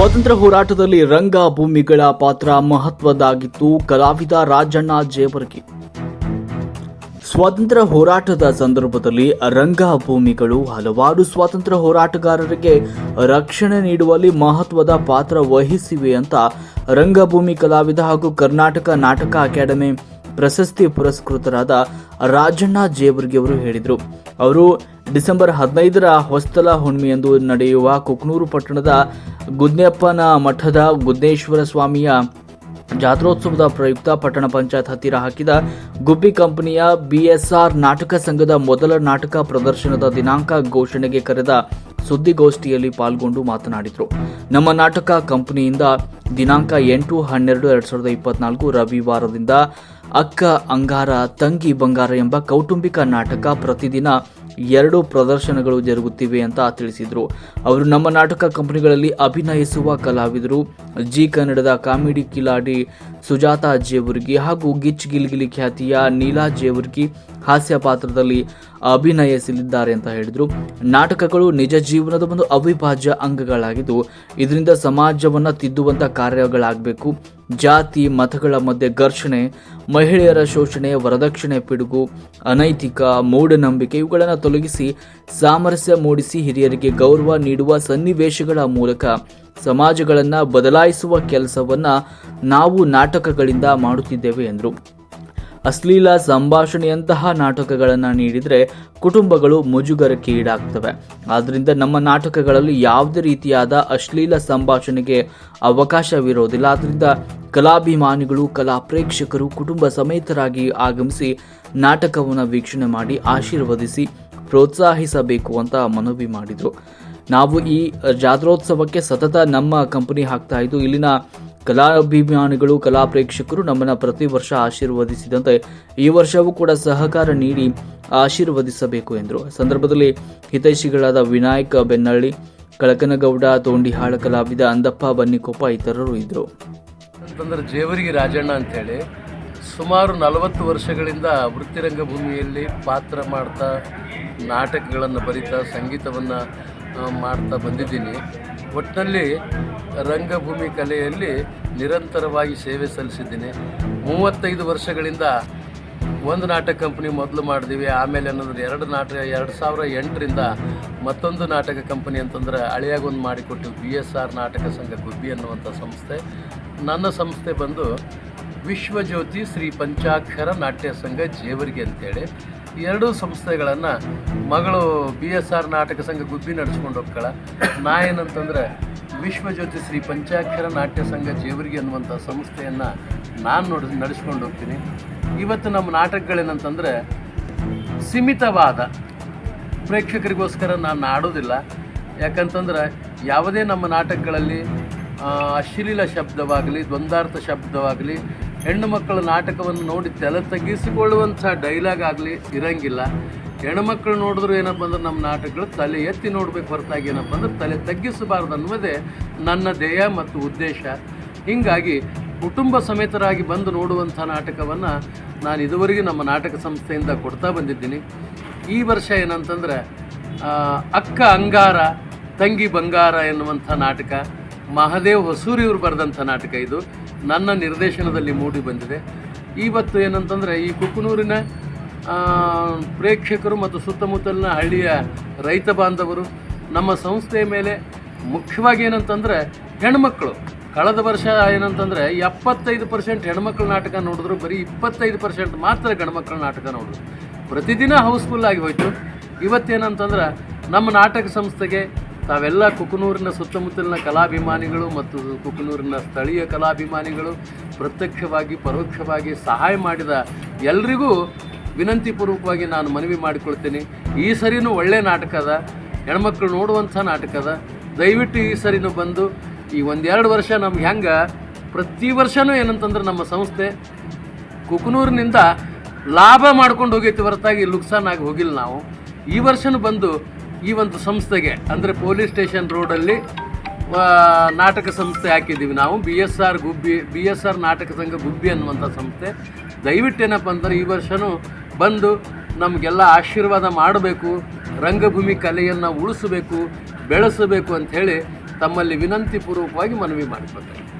ಸ್ವಾತಂತ್ರ್ಯ ಹೋರಾಟದಲ್ಲಿ ರಂಗಭೂಮಿಗಳ ಪಾತ್ರ ಮಹತ್ವದ್ದಾಗಿತ್ತು. ಕಲಾವಿದ ರಾಜಣ್ಣ ಜೇವರ್ಗಿ. ಸ್ವಾತಂತ್ರ್ಯ ಹೋರಾಟದ ಸಂದರ್ಭದಲ್ಲಿ ರಂಗಭೂಮಿಗಳು ಹಲವಾರು ಸ್ವಾತಂತ್ರ್ಯ ಹೋರಾಟಗಾರರಿಗೆ ರಕ್ಷಣೆ ನೀಡುವಲ್ಲಿ ಮಹತ್ವದ ಪಾತ್ರ ವಹಿಸಿವೆ ಅಂತ ರಂಗಭೂಮಿ ಕಲಾವಿದ ಹಾಗೂ ಕರ್ನಾಟಕ ನಾಟಕ ಅಕಾಡೆಮಿ ಪ್ರಶಸ್ತಿ ಪುರಸ್ಕೃತರಾದ ರಾಜಣ್ಣ ಜೇವರ್ಗಿ ಅವರು ಹೇಳಿದರು. ಅವರು ಡಿಸೆಂಬರ್ 15ರ ಹೊಸ್ತಲ ಹುಣ್ಣಿಮೆಯಂದು ನಡೆಯುವ ಕುಕನೂರು ಪಟ್ಟಣದ ಗುದ್ನೆಪ್ಪನ ಮಠದ ಗುದ್ನೇಶ್ವರ ಸ್ವಾಮಿಯ ಜಾತ್ರೋತ್ಸವದ ಪ್ರಯುಕ್ತ ಪಟ್ಟಣ ಪಂಚಾಯತ್ ಹತ್ತಿರ ಹಾಕಿದ ಗುಬ್ಬಿ ಕಂಪನಿಯ ಬಿಎಸ್ಆರ್ ನಾಟಕ ಸಂಘದ ಮೊದಲ ನಾಟಕ ಪ್ರದರ್ಶನದ ದಿನಾಂಕ ಘೋಷಣೆಗೆ ಕರೆದ ಸುದ್ದಿಗೋಷ್ಠಿಯಲ್ಲಿ ಪಾಲ್ಗೊಂಡು ಮಾತನಾಡಿದರು. ನಮ್ಮ ನಾಟಕ ಕಂಪನಿಯಿಂದ ದಿನಾಂಕ 8/12/2024 ರವಿವಾರದಿಂದ ಅಕ್ಕ ಅಂಗಾರ ತಂಗಿ ಬಂಗಾರ ಎಂಬ ಕೌಟುಂಬಿಕ ನಾಟಕ ಪ್ರತಿದಿನ 2 ಪ್ರದರ್ಶನಗಳು ಜರುಗುತ್ತಿವೆ ಅಂತ ತಿಳಿಸಿದರು. ಅವರು ನಮ್ಮ ನಾಟಕ ಕಂಪನಿಗಳಲ್ಲಿ ಅಭಿನಯಿಸುವ ಕಲಾವಿದರು ಜಿ ಕನ್ನಡದ ಕಾಮಿಡಿ ಕಿಲಾಡಿ ಸುಜಾತಾ ಜೇವರ್ಗಿ ಹಾಗೂ ಗಿಚ್ ಗಿಲ್ಗಿಲಿ ಖ್ಯಾತಿಯ ನೀಲಾ ಜೇವರ್ಗಿ ಹಾಸ್ಯ ಪಾತ್ರದಲ್ಲಿ ಅಭಿನಯಿಸಲಿದ್ದಾರೆ ಅಂತ ಹೇಳಿದರು. ನಾಟಕಗಳು ನಿಜ ಜೀವನದ ಒಂದು ಅವಿಭಾಜ್ಯ ಅಂಗಗಳಾಗಿದ್ದು ಇದರಿಂದ ಸಮಾಜವನ್ನು ತಿದ್ದುವಂತ ಕಾರ್ಯಗಳಾಗಬೇಕು. ಜಾತಿ ಮತಗಳ ಮಧ್ಯೆ ಘರ್ಷಣೆ, ಮಹಿಳೆಯರ ಶೋಷಣೆ, ವರದಕ್ಷಿಣೆ ಪಿಡುಗು, ಅನೈತಿಕ ಮೂಢನಂಬಿಕೆ ಇವುಗಳನ್ನು ತೊಲಗಿಸಿ ಸಾಮರಸ್ಯ ಮೂಡಿಸಿ ಹಿರಿಯರಿಗೆ ಗೌರವ ನೀಡುವ ಸನ್ನಿವೇಶಗಳ ಮೂಲಕ ಸಮಾಜಗಳನ್ನು ಬದಲಾಯಿಸುವ ಕೆಲಸವನ್ನ ನಾವು ನಾಟಕಗಳಿಂದ ಮಾಡುತ್ತಿದ್ದೇವೆ ಎಂದರು. ಅಶ್ಲೀಲ ಸಂಭಾಷಣೆಯಂತಹ ನಾಟಕಗಳನ್ನು ನೀಡಿದರೆ ಕುಟುಂಬಗಳು ಮುಜುಗರಕ್ಕೆ ಈಡಾಗ್ತವೆ. ಆದ್ದರಿಂದ ನಮ್ಮ ನಾಟಕಗಳಲ್ಲಿ ಯಾವುದೇ ರೀತಿಯಾದ ಅಶ್ಲೀಲ ಸಂಭಾಷಣೆಗೆ ಅವಕಾಶವಿರೋದಿಲ್ಲ. ಆದ್ದರಿಂದ ಕಲಾಭಿಮಾನಿಗಳು, ಕಲಾ ಪ್ರೇಕ್ಷಕರು ಕುಟುಂಬ ಸಮೇತರಾಗಿ ಆಗಮಿಸಿ ನಾಟಕವನ್ನು ವೀಕ್ಷಣೆ ಮಾಡಿ ಆಶೀರ್ವದಿಸಿ ಪ್ರೋತ್ಸಾಹಿಸಬೇಕು ಅಂತ ಮನವಿ ಮಾಡಿದರು. ನಾವು ಈ ಜಾತ್ರೋತ್ಸವಕ್ಕೆ ಸತತ ನಮ್ಮ ಕಂಪನಿ ಹಾಕ್ತಾ ಇದ್ದು ಇಲ್ಲಿನ ಕಲಾಭಿಮಾನಿಗಳು, ಕಲಾ ಪ್ರೇಕ್ಷಕರು ನಮ್ಮನ್ನು ಪ್ರತಿ ವರ್ಷ ಆಶೀರ್ವದಿಸಿದಂತೆ ಈ ವರ್ಷವೂ ಕೂಡ ಸಹಕಾರ ನೀಡಿ ಆಶೀರ್ವದಿಸಬೇಕು ಎಂದರು. ಸಂದರ್ಭದಲ್ಲಿ ಹಿತೈಷಿಗಳಾದ ವಿನಾಯಕ್ ಬೆನ್ನಳ್ಳಿ, ಕಳಕನಗೌಡ ತೋಂಡಿಹಾಳ, ಕಲಾವಿದ ಅಂದಪ್ಪ ಬನ್ನಿಕೊಪ್ಪ ಇತರರು ಇದ್ದರು. ಅಂತಂದ್ರೆ ಜೇವರ್ಗಿ ರಾಜಣ್ಣ ಅಂತೇಳಿ ಸುಮಾರು 40 ವರ್ಷಗಳಿಂದ ವೃತ್ತಿರಂಗಭೂಮಿಯಲ್ಲಿ ಪಾತ್ರ ಮಾಡ್ತಾ ನಾಟಕಗಳನ್ನು ಬರಿತಾ ಸಂಗೀತವನ್ನು ಮಾಡ್ತಾ ಬಂದಿದ್ದೀನಿ. ಒಟ್ಟಿನಲ್ಲಿ ರಂಗಭೂಮಿ ಕಲೆಯಲ್ಲಿ ನಿರಂತರವಾಗಿ ಸೇವೆ ಸಲ್ಲಿಸಿದ್ದೀನಿ. 35 ವರ್ಷಗಳಿಂದ ಒಂದು ನಾಟಕ ಕಂಪ್ನಿ ಮೊದಲು ಮಾಡಿದ್ದೀವಿ. ಆಮೇಲೆ ಅನ್ನೋದ್ರೆ 2008ರಿಂದ ಮತ್ತೊಂದು ನಾಟಕ ಕಂಪನಿ ಅಂತಂದ್ರೆ ಹಳೆಯಾಗೊಂದು ಮಾಡಿಕೊಟ್ಟಿವಿ, BSR ನಾಟಕ ಸಂಘ ಗುಬ್ಬಿ ಅನ್ನುವಂಥ ಸಂಸ್ಥೆ. ನನ್ನ ಸಂಸ್ಥೆ ಬಂದು ವಿಶ್ವಜ್ಯೋತಿ ಶ್ರೀ ಪಂಚಾಕ್ಷರ ನಾಟ್ಯ ಸಂಘ ಜೇವರ್ಗಿ ಅಂತೇಳಿ. ಎರಡೂ ಸಂಸ್ಥೆಗಳನ್ನು ಮಗಳು BSR ನಾಟಕ ಸಂಘ ಗುಬ್ಬಿ ನಡೆಸ್ಕೊಂಡು ಹೋಗ್ತಾಳ. ನಾ ಏನಂತಂದ್ರೆ ವಿಶ್ವಜ್ಯೋತಿ ಶ್ರೀ ಪಂಚಾಕ್ಷರ ನಾಟ್ಯ ಸಂಘ ಜೇವರ್ಗಿ ಅನ್ನುವಂಥ ಸಂಸ್ಥೆಯನ್ನು ನಾನು ನಡೆಸ್ಕೊಂಡು ಹೋಗ್ತೀನಿ. ಇವತ್ತು ನಮ್ಮ ನಾಟಕಗಳೇನಂತಂದರೆ ಸೀಮಿತವಾದ ಪ್ರೇಕ್ಷಕರಿಗೋಸ್ಕರ ನಾನು ಆಡೋದಿಲ್ಲ. ಯಾಕಂತಂದ್ರೆ ಯಾವುದೇ ನಮ್ಮ ನಾಟಕಗಳಲ್ಲಿ ಅಶ್ಲೀಲ ಶಬ್ದವಾಗಲಿ, ದ್ವಂದ್ವಾರ್ಥ ಶಬ್ದವಾಗಲಿ, ಹೆಣ್ಣು ಮಕ್ಕಳ ನಾಟಕವನ್ನು ನೋಡಿ ತಲೆ ತಗ್ಗಿಸಿಕೊಳ್ಳುವಂಥ ಡೈಲಾಗ್ ಆಗಲಿ ಇರಂಗಿಲ್ಲ. ಹೆಣ್ಮಕ್ಳು ನೋಡಿದ್ರು ಏನಪ್ಪ ಅಂದ್ರೆ ನಮ್ಮ ನಾಟಕಗಳು ತಲೆ ಎತ್ತಿ ನೋಡಬೇಕು ಹೊರತಾಗಿ ಏನಪ್ಪ ಅಂದ್ರೆ ತಲೆ ತಗ್ಗಿಸಬಾರ್ದು ಅನ್ನೋದೇ ನನ್ನ ಧ್ಯೇಯ ಮತ್ತು ಉದ್ದೇಶ. ಹೀಗಾಗಿ ಕುಟುಂಬ ಸಮೇತರಾಗಿ ಬಂದು ನೋಡುವಂಥ ನಾಟಕವನ್ನು ನಾನು ಇದುವರೆಗೆ ನಮ್ಮ ನಾಟಕ ಸಂಸ್ಥೆಯಿಂದ ಕೊಡ್ತಾ ಬಂದಿದ್ದೀನಿ. ಈ ವರ್ಷ ಏನಂತಂದ್ರೆ ಅಕ್ಕ ಅಂಗಾರ ತಂಗಿ ಬಂಗಾರ ಎನ್ನುವಂಥ ನಾಟಕ ಮಹಾದೇವ್ ಹೊಸೂರಿಯವರು ಬರೆದಂಥ ನಾಟಕ. ಇದು ನನ್ನ ನಿರ್ದೇಶನದಲ್ಲಿ ಮೂಡಿ ಬಂದಿದೆ. ಇವತ್ತು ಏನಂತಂದರೆ ಈ ಕುಕನೂರಿನ ಪ್ರೇಕ್ಷಕರು ಮತ್ತು ಸುತ್ತಮುತ್ತಲಿನ ಹಳ್ಳಿಯ ರೈತ ಬಾಂಧವರು ನಮ್ಮ ಸಂಸ್ಥೆಯ ಮೇಲೆ ಮುಖ್ಯವಾಗಿ ಏನಂತಂದರೆ ಹೆಣ್ಮಕ್ಳು ಕಳೆದ ವರ್ಷ ಏನಂತಂದರೆ 75% ಹೆಣ್ಮಕ್ಳ ನಾಟಕ ನೋಡಿದ್ರು, ಬರೀ 25% ಮಾತ್ರ ಗಂಡ್ಮಕ್ಳ ನಾಟಕ ನೋಡಿದ್ರು. ಪ್ರತಿದಿನ ಹೌಸ್ಫುಲ್ ಆಗಿ ಹೋಯಿತು. ಇವತ್ತೇನಂತಂದ್ರೆ ನಮ್ಮ ನಾಟಕ ಸಂಸ್ಥೆಗೆ ತಾವೆಲ್ಲ ಕುಕನೂರಿನ ಸುತ್ತಮುತ್ತಲಿನ ಕಲಾಭಿಮಾನಿಗಳು ಮತ್ತು ಕುಕನೂರಿನ ಸ್ಥಳೀಯ ಕಲಾಭಿಮಾನಿಗಳು ಪ್ರತ್ಯಕ್ಷವಾಗಿ ಪರೋಕ್ಷವಾಗಿ ಸಹಾಯ ಮಾಡಿದ ಎಲ್ರಿಗೂ ವಿನಂತಿಪೂರ್ವಕವಾಗಿ ನಾನು ಮನವಿ ಮಾಡಿಕೊಳ್ತೀನಿ. ಈ ಸರಿನೂ ಒಳ್ಳೆಯ ನಾಟಕ ಅದ, ಹೆಣ್ಮಕ್ಳು ನೋಡುವಂಥ ನಾಟಕ ಅದ. ದಯವಿಟ್ಟು ಈ ಸರಿನೂ ಬಂದು ಈ 1-2 ವರ್ಷ ನಮ್ಗೆ ಹೆಂಗೆ ಪ್ರತಿ ವರ್ಷವೂ ಏನಂತಂದ್ರೆ ನಮ್ಮ ಸಂಸ್ಥೆ ಕುಕನೂರಿನಿಂದ ಲಾಭ ಮಾಡ್ಕೊಂಡು ಹೋಗೈತಿ ಹೊರತಾಗಿ ಲುಕ್ಸಾನಾಗಿ ಹೋಗಿಲ್ಲ. ನಾವು ಈ ವರ್ಷನೂ ಬಂದು ಈ ಒಂದು ಸಂಸ್ಥೆಗೆ ಅಂದರೆ ಪೊಲೀಸ್ ಸ್ಟೇಷನ್ ರೋಡಲ್ಲಿ ನಾಟಕ ಸಂಸ್ಥೆ ಹಾಕಿದ್ದೀವಿ ನಾವು. BSR ನಾಟಕ ಸಂಘ ಗುಬ್ಬಿ ಅನ್ನುವಂಥ ಸಂಸ್ಥೆ. ದಯವಿಟ್ಟು ಏನಪ್ಪ ಅಂದ್ರೆ ಈ ವರ್ಷವೂ ಬಂದು ನಮಗೆಲ್ಲ ಆಶೀರ್ವಾದ ಮಾಡಬೇಕು, ರಂಗಭೂಮಿ ಕಲೆಯನ್ನು ಉಳಿಸಬೇಕು, ಬೆಳೆಸಬೇಕು ಅಂಥೇಳಿ ತಮ್ಮಲ್ಲಿ ವಿನಂತಿ ಪೂರ್ವಕವಾಗಿ ಮನವಿ ಮಾಡಿಕೊಳ್ತೇನೆ.